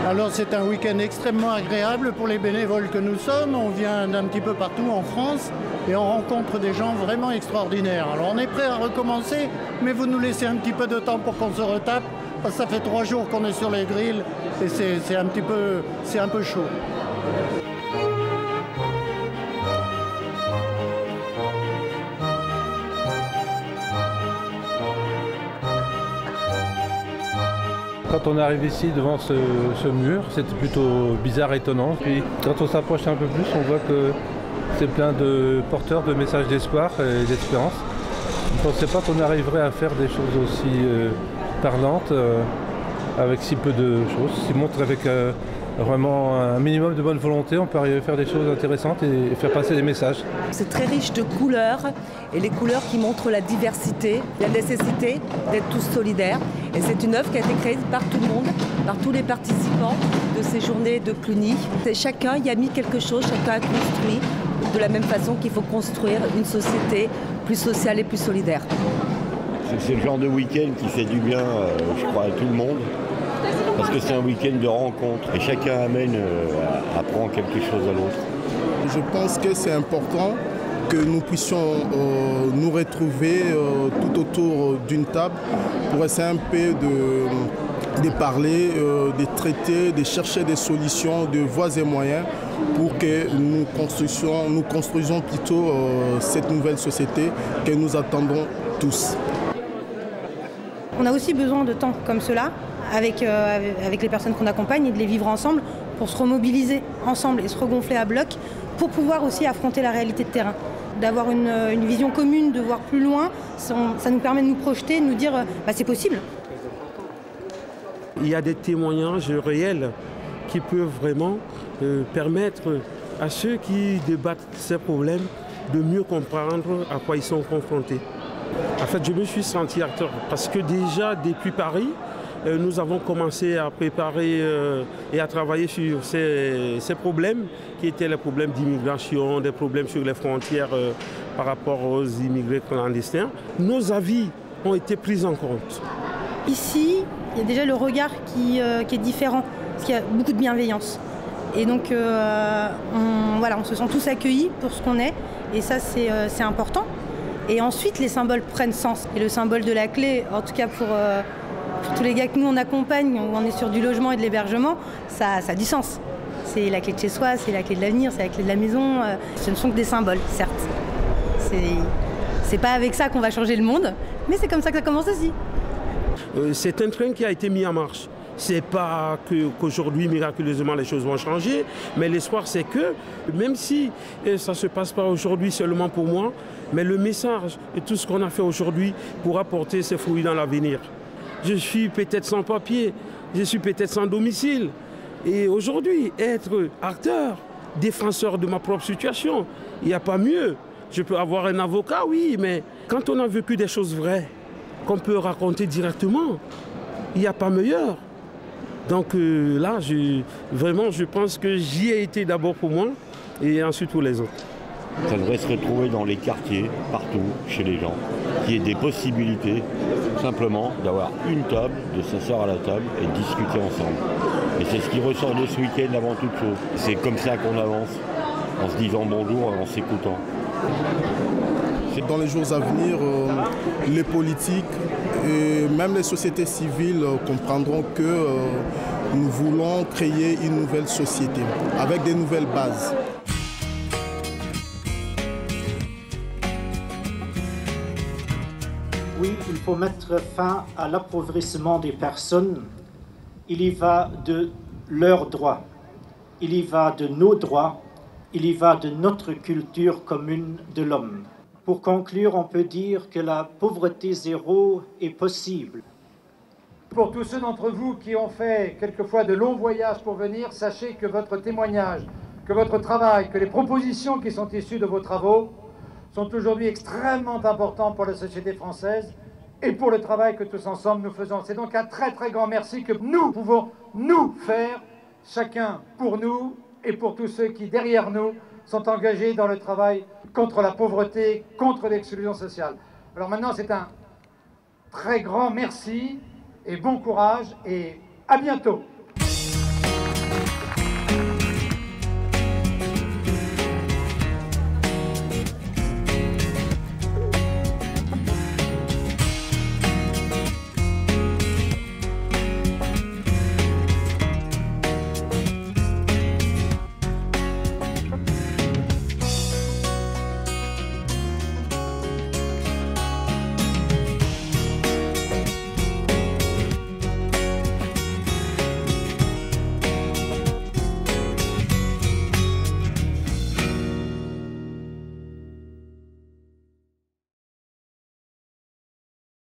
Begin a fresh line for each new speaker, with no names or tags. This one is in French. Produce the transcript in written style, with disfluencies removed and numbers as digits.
Alors c'est un week-end extrêmement agréable pour les bénévoles que nous sommes. On vient d'un petit peu partout en France et on rencontre des gens vraiment extraordinaires. Alors on est prêt à recommencer, mais vous nous laissez un petit peu de temps pour qu'on se retape, parce que ça fait 3 jours qu'on est sur les grilles et c'est un peu chaud.
Quand on arrive ici devant ce mur, c'était plutôt bizarre et étonnant. Puis quand on s'approche un peu plus, on voit que c'est plein de porteurs de messages d'espoir et d'espérance. Je ne pensais pas qu'on arriverait à faire des choses aussi parlantes avec si peu de choses. Ce qui montre avec vraiment un minimum de bonne volonté, on peut arriver à faire des choses intéressantes et faire passer des messages.
C'est très riche de couleurs et les couleurs qui montrent la diversité, la nécessité d'être tous solidaires. Et c'est une œuvre qui a été créée par tout le monde, par tous les participants de ces journées de Cluny. Chacun y a mis quelque chose, chacun a construit de la même façon qu'il faut construire une société plus sociale et plus solidaire.
C'est le genre de week-end qui fait du bien, je crois, à tout le monde. Parce que c'est un week-end de rencontres et chacun apprend quelque chose à l'autre.
Je pense que c'est important que nous puissions nous retrouver tout autour d'une table pour essayer un peu de parler, de traiter, de chercher des solutions, de voies et moyens pour que nous construisions plutôt cette nouvelle société que nous attendons tous.
On a aussi besoin de temps comme cela avec les personnes qu'on accompagne et de les vivre ensemble pour se remobiliser ensemble et se regonfler à bloc pour pouvoir aussi affronter la réalité de terrain. D'avoir une vision commune, de voir plus loin, ça nous permet de nous projeter, de nous dire c'est possible.
Il y a des témoignages réels qui peuvent vraiment permettre à ceux qui débattent ces problèmes de mieux comprendre à quoi ils sont confrontés. En fait, je me suis senti acteur parce que déjà depuis Paris, nous avons commencé à préparer et à travailler sur ces problèmes qui étaient les problèmes d'immigration, des problèmes sur les frontières par rapport aux immigrés clandestins. Nos avis ont été pris en compte.
Ici, il y a déjà le regard qui est différent, parce qu'il y a beaucoup de bienveillance. Et donc, on se sent tous accueillis pour ce qu'on est, et ça, c'est important. Et ensuite, les symboles prennent sens. Et le symbole de la clé, en tout cas pour tous les gars que nous on accompagne, où on est sur du logement et de l'hébergement, ça a du sens. C'est la clé de chez soi, c'est la clé de l'avenir, c'est la clé de la maison. Ce ne sont que des symboles, certes. C'est pas avec ça qu'on va changer le monde, mais c'est comme ça que ça commence aussi.
C'est un train qui a été mis en marche. C'est pas qu'aujourd'hui, miraculeusement, les choses vont changer, mais l'espoir, c'est que, même si ça ne se passe pas aujourd'hui seulement pour moi, mais le message et tout ce qu'on a fait aujourd'hui pourra porter ses fruits dans l'avenir. Je suis peut-être sans papier, je suis peut-être sans domicile. Et aujourd'hui, être acteur, défenseur de ma propre situation, il n'y a pas mieux. Je peux avoir un avocat, oui, mais quand on a vécu des choses vraies, qu'on peut raconter directement, il n'y a pas meilleur. Donc là, je pense que j'y ai été d'abord pour moi et ensuite pour les autres.
Ça devrait se retrouver dans les quartiers, partout, chez les gens, qu'il y ait des possibilités, simplement d'avoir une table, de s'asseoir à la table et de discuter ensemble. Et c'est ce qui ressort de ce week-end avant toute chose. C'est comme ça qu'on avance, en se disant bonjour, en s'écoutant.
Dans les jours à venir, les politiques et même les sociétés civiles comprendront que nous voulons créer une nouvelle société avec des nouvelles bases.
Oui, il faut mettre fin à l'appauvrissement des personnes. Il y va de leurs droits, il y va de nos droits, il y va de notre culture commune de l'homme. Pour conclure, on peut dire que la pauvreté zéro est possible.
Pour tous ceux d'entre vous qui ont fait quelquefois de longs voyages pour venir, sachez que votre témoignage, que votre travail, que les propositions qui sont issues de vos travaux sont aujourd'hui extrêmement importants pour la société française et pour le travail que tous ensemble nous faisons. C'est donc un très très grand merci que nous pouvons nous faire, chacun pour nous et pour tous ceux qui derrière nous sont engagés dans le travail contre la pauvreté, contre l'exclusion sociale. Alors maintenant, c'est un très grand merci et bon courage et à bientôt.